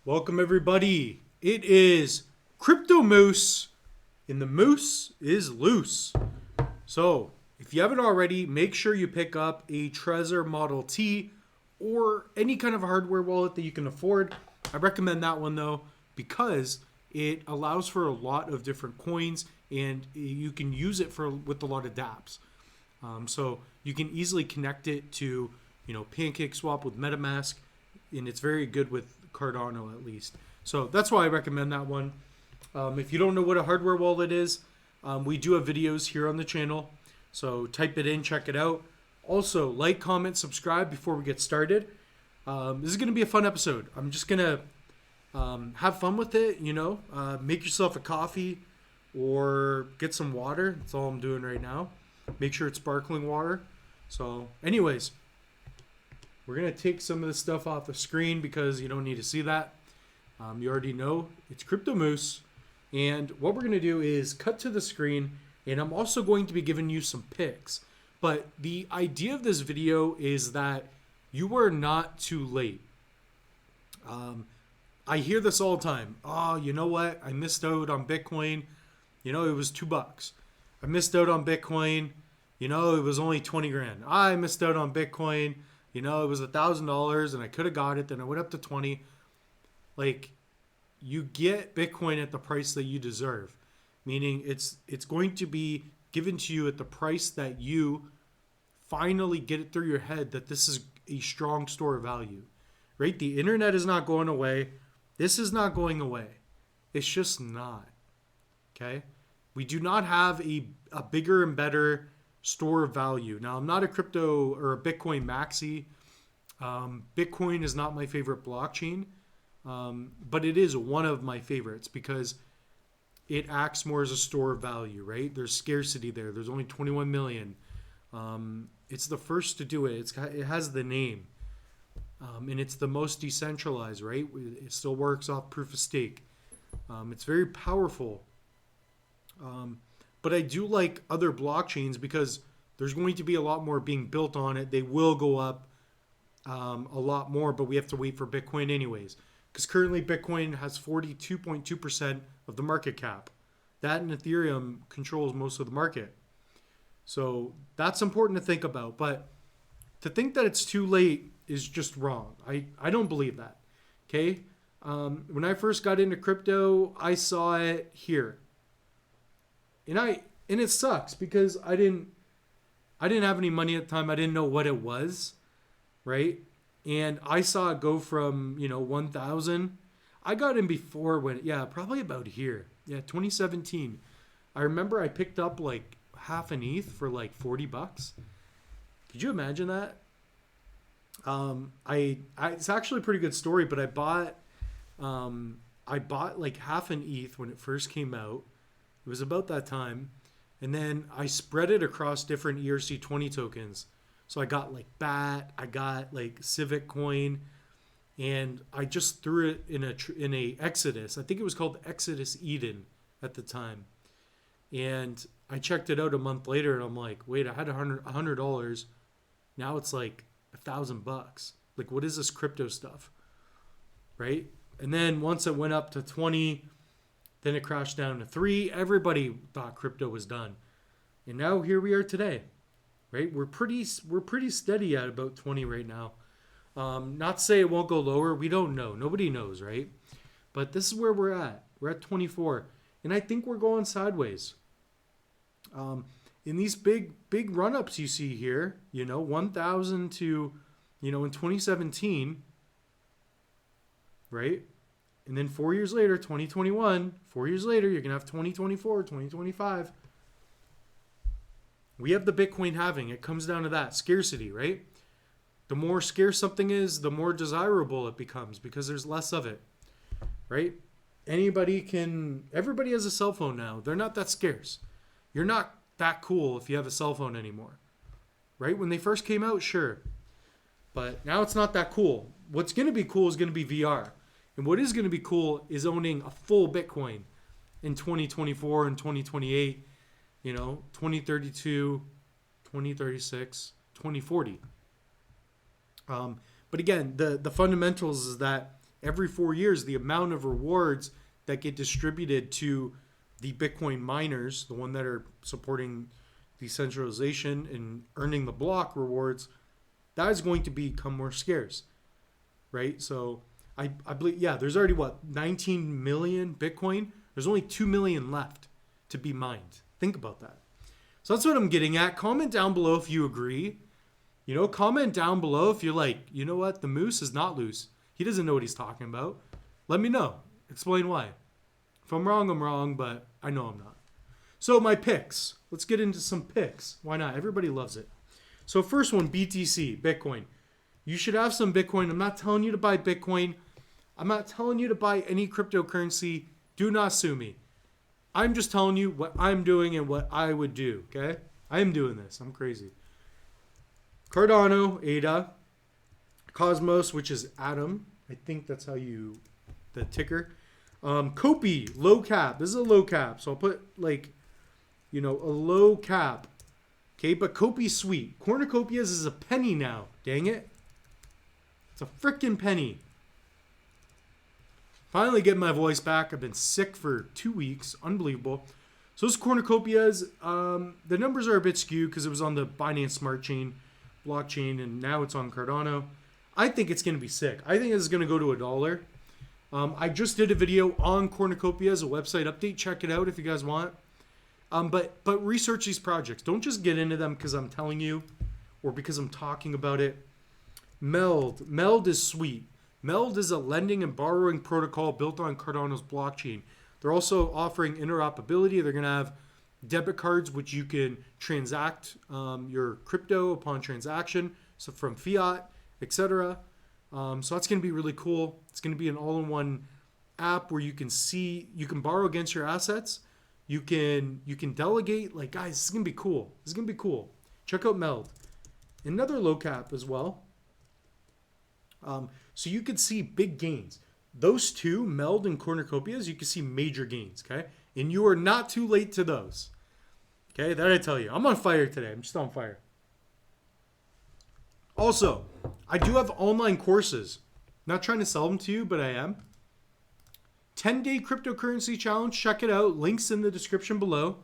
Welcome everybody. It is Crypto Moose and the moose is loose. So if you haven't already, make sure you pick up a Trezor Model T or any kind of hardware wallet that you can afford. I recommend that one though because it allows for a lot of different coins and you can use it with a lot of dApps. So you can easily connect it to, PancakeSwap with MetaMask, and it's very good with Cardano at least. So that's why I recommend that one. If you don't know what a hardware wallet is, we do have videos here on the channel. So type it in, check it out. Also, like, comment, subscribe before we get started. This is going to be a fun episode. I'm just going to have fun with it, make yourself a coffee or get some water. That's all I'm doing right now. Make sure it's sparkling water. So anyways, we're going to take some of this stuff off the screen because you don't need to see that. You already know it's Crypto Moose. And what we're going to do is cut to the screen, and I'm also going to be giving you some picks. But the idea of this video is that you are not too late. I hear this all the time. Oh, you know what? I missed out on Bitcoin. It was $2. I missed out on Bitcoin. It was only 20 grand. I missed out on Bitcoin. It was $1,000 and I could have got it. Then I went up to 20. Like, you get Bitcoin at the price that you deserve, meaning it's going to be given to you at the price that you finally get it through your head that this is a strong store of value, right? The internet is not going away. This is not going away. It's just not. Okay. We do not have a bigger and better store of value. Now, I'm not a crypto or a Bitcoin maxi. Bitcoin is not my favorite blockchain, but it is one of my favorites because it acts more as a store of value, right? There's scarcity there. There's only 21 million. It's the first to do it. It has the name, and it's the most decentralized, right? It still works off proof of stake. It's very powerful. But I do like other blockchains because there's going to be a lot more being built on it. They will go up a lot more, but we have to wait for Bitcoin anyways. Because currently Bitcoin has 42.2% of the market cap. That and Ethereum controls most of the market. So that's important to think about. But to think that it's too late is just wrong. I don't believe that. Okay? When I first got into crypto, I saw it here. And it sucks because I didn't have any money at the time. I didn't know what it was, right? And I saw it go from, 1,000. I got in before probably about here. Yeah, 2017. I remember I picked up like half an ETH for like $40. Could you imagine that? It's actually a pretty good story, but I bought like half an ETH when it first came out. It was about that time. And then I spread it across different ERC20 tokens. So I got like BAT, I got like Civic Coin, and I just threw it in a Exodus. I think it was called Exodus Eden at the time. And I checked it out a month later and I'm like, wait, I had $100. Now it's like $1,000. Like, what is this crypto stuff? Right? And then once it went up to 20, then it crashed down to 3. Everybody thought crypto was done. And now here we are today, right? We're pretty steady at about 20 right now. Not to say it won't go lower. We don't know. Nobody knows, right? But this is where we're at. We're at 24. And I think we're going sideways. In these big run-ups you see here, 1,000 to, in 2017, right? And then 4 years later, 2021, 4 years later, you're going to have 2024, 2025. We have the Bitcoin halving. It comes down to that scarcity, right? The more scarce something is, the more desirable it becomes because there's less of it, right? Everybody has a cell phone now. They're not that scarce. You're not that cool if you have a cell phone anymore, right? When they first came out, sure. But now it's not that cool. What's going to be cool is going to be VR. And what is going to be cool is owning a full Bitcoin in 2024 and 2028, 2032, 2036, 2040. But again, the fundamentals is that every 4 years, the amount of rewards that get distributed to the Bitcoin miners, the one that are supporting decentralization and earning the block rewards, that is going to become more scarce, right? So I believe, yeah, there's already 19 million Bitcoin. There's only 2 million left to be mined. Think about that. So that's what I'm getting at. Comment down below if you agree. Comment down below if you're like, you know what, the moose is not loose. He doesn't know what he's talking about. Let me know. Explain why. If I'm wrong, but I know I'm not. So my picks. Let's get into some picks. Why not? Everybody loves it. So first one, BTC, Bitcoin. You should have some Bitcoin. I'm not telling you to buy Bitcoin. I'm not telling you to buy any cryptocurrency. Do not sue me. I'm just telling you what I'm doing and what I would do, okay? I am doing this. I'm crazy. Cardano, ADA. Cosmos, which is Atom. I think that's how the ticker. Kopi, low cap. This is a low cap. So I'll put a low cap. Okay, but Kopi's sweet. Cornucopias is a penny now. Dang it. It's a freaking penny. Finally getting my voice back. I've been sick for 2 weeks. Unbelievable. So this cornucopias, the numbers are a bit skewed because it was on the Binance Smart Chain blockchain and now it's on Cardano. I think it's going to be sick. I think it's going to go to $1. I just did a video on cornucopias, a website update. Check it out if you guys want. But research these projects. Don't just get into them because I'm telling you or because I'm talking about it. Meld is sweet. Meld is a lending and borrowing protocol built on Cardano's blockchain. They're also offering interoperability. They're going to have debit cards which you can transact your crypto upon transaction, so from fiat, etc. So that's going to be really cool. It's going to be an all-in-one app where you can borrow against your assets. You can delegate. Guys, this is going to be cool. This is going to be cool. Check out Meld. Another low cap as well. So you could see big gains. Those two, Meld and cornucopias, you can see major gains, okay? And you are not too late to those. Okay, that I tell you. I'm on fire today. I'm just on fire. Also, I do have online courses. Not trying to sell them to you, but I am. 10-day cryptocurrency challenge. Check it out. Links in the description below.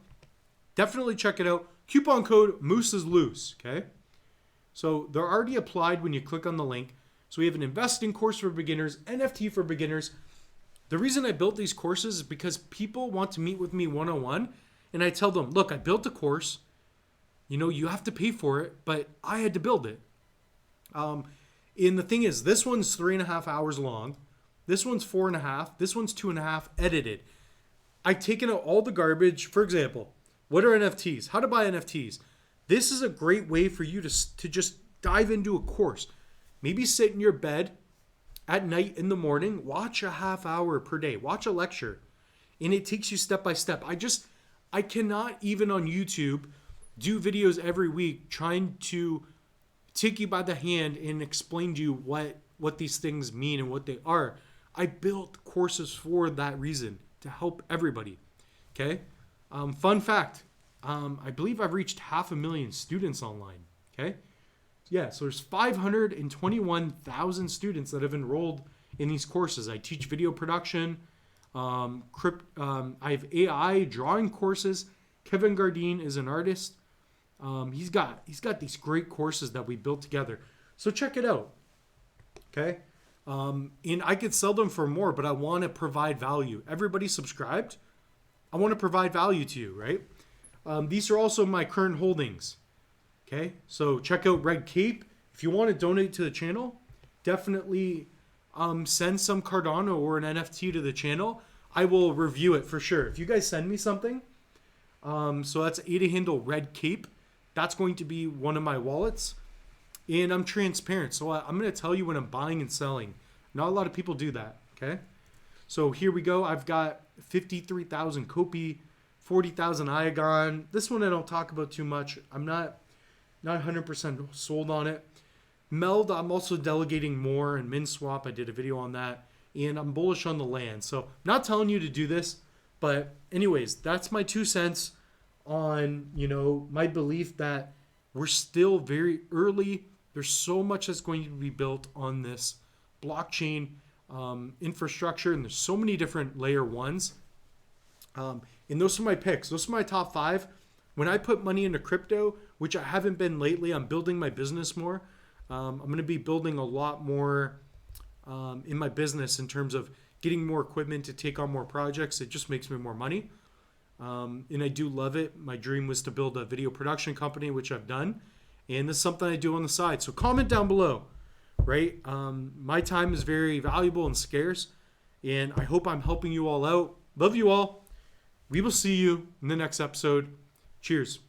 Definitely check it out. Coupon code Moose is loose, okay? So they're already applied when you click on the link. So we have an investing course for beginners, NFT for beginners. The reason I built these courses is because people want to meet with me one-on-one. And I tell them, look, I built a course. You have to pay for it, but I had to build it. And the thing is, this one's 3.5 hours long. This one's 4.5. This one's 2.5 edited. I've taken out all the garbage. For example, what are NFTs? How to buy NFTs. This is a great way for you to just dive into a course. Maybe sit in your bed at night, in the morning, watch a half hour per day, watch a lecture, and it takes you step by step. I cannot even on YouTube do videos every week trying to take you by the hand and explain to you what these things mean and what they are. I built courses for that reason, to help everybody. Okay. Fun fact. I believe I've reached 500,000 students online. Okay. Yeah, so there's 521,000 students that have enrolled in these courses. I teach video production. I have AI drawing courses. Kevin Gardine is an artist. He's got these great courses that we built together. So check it out. Okay? And I could sell them for more, but I want to provide value. Everybody subscribed. I want to provide value to you, right? These are also my current holdings. Okay, so check out Red Cape. If you want to donate to the channel, definitely send some Cardano or an NFT to the channel. I will review it for sure. If you guys send me something, so that's ADA handle Red Cape. That's going to be one of my wallets. And I'm transparent, so I'm going to tell you when I'm buying and selling. Not a lot of people do that, okay? So here we go. I've got 53,000 Kopi, 40,000 Iagon. This one I don't talk about too much. I'm not 100% sold on it. Meld, I'm also delegating more, and MinSwap, I did a video on that, and I'm bullish on the land. So not telling you to do this, but anyways, that's my 2 cents on, my belief that we're still very early. There's so much that's going to be built on this blockchain. infrastructure, and there's so many different layer ones. And those are my picks. Those are my top 5. When I put money into crypto, which I haven't been lately, I'm building my business more. I'm going to be building a lot more in my business in terms of getting more equipment to take on more projects. It just makes me more money. And I do love it. My dream was to build a video production company, which I've done. And this is something I do on the side. So comment down below, right? My time is very valuable and scarce. And I hope I'm helping you all out. Love you all. We will see you in the next episode. Cheers.